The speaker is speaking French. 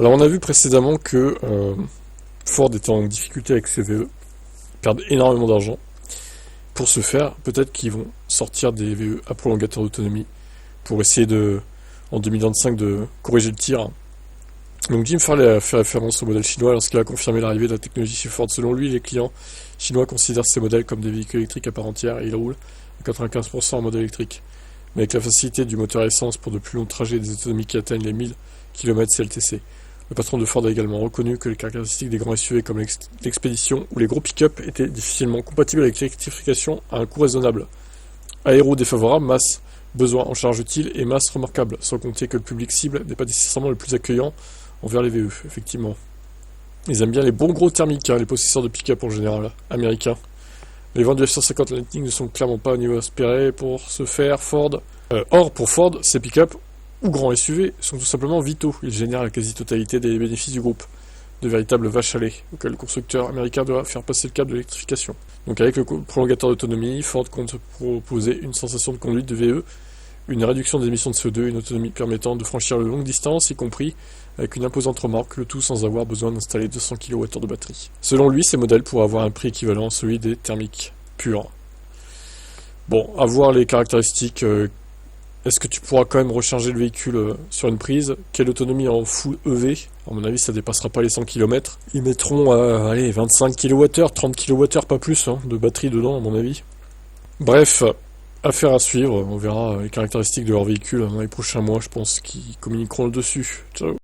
Alors on a vu précédemment que Ford était en difficulté avec ses VE, ils perdent énormément d'argent. Pour ce faire, peut-être qu'ils vont sortir des VE à prolongateur d'autonomie pour essayer en 2025 de corriger le tir. Donc Jim Farley a fait référence au modèle chinois lorsqu'il a confirmé l'arrivée de la technologie chez Ford. Selon lui, les clients chinois considèrent ces modèles comme des véhicules électriques à part entière et ils roulent à 95% en mode électrique. Mais avec la facilité du moteur essence pour de plus longs trajets et des autonomies qui atteignent les 1000 km CLTC. Le patron de Ford a également reconnu que les caractéristiques des grands SUV comme l'expédition ou les gros pick-up étaient difficilement compatibles avec l'électrification à un coût raisonnable. Aéro défavorable, masse, besoin en charge utile et masse remarquable, sans compter que le public cible n'est pas nécessairement le plus accueillant envers les VE, effectivement. Ils aiment bien les bons gros thermiques, les possesseurs de pick-up en général, américains. Les ventes du F-150 Lightning ne sont clairement pas au niveau espéré pour ce faire. Or, pour Ford, ces pick-up ou grands SUV sont tout simplement vitaux. Ils génèrent la quasi-totalité des bénéfices du groupe. De véritables vaches à lait, auxquelles le constructeur américain doit faire passer le cap de l'électrification. Donc avec le prolongateur d'autonomie, Ford compte proposer une sensation de conduite de VE, une réduction des émissions de CO2, une autonomie permettant de franchir de longues distances, y compris avec une imposante remorque, le tout sans avoir besoin d'installer 200 kWh de batterie. Selon lui, ces modèles pourraient avoir un prix équivalent à celui des thermiques purs. Bon, à voir les caractéristiques. Est-ce que tu pourras quand même recharger le véhicule sur une prise? Quelle autonomie en full EV? À mon avis, ça dépassera pas les 100 km. Ils mettront 25 kWh, 30 kWh, pas plus, de batterie dedans, à mon avis. Bref, affaire à suivre. On verra les caractéristiques de leur véhicule dans les prochains mois, je pense, qui communiqueront le dessus. Ciao.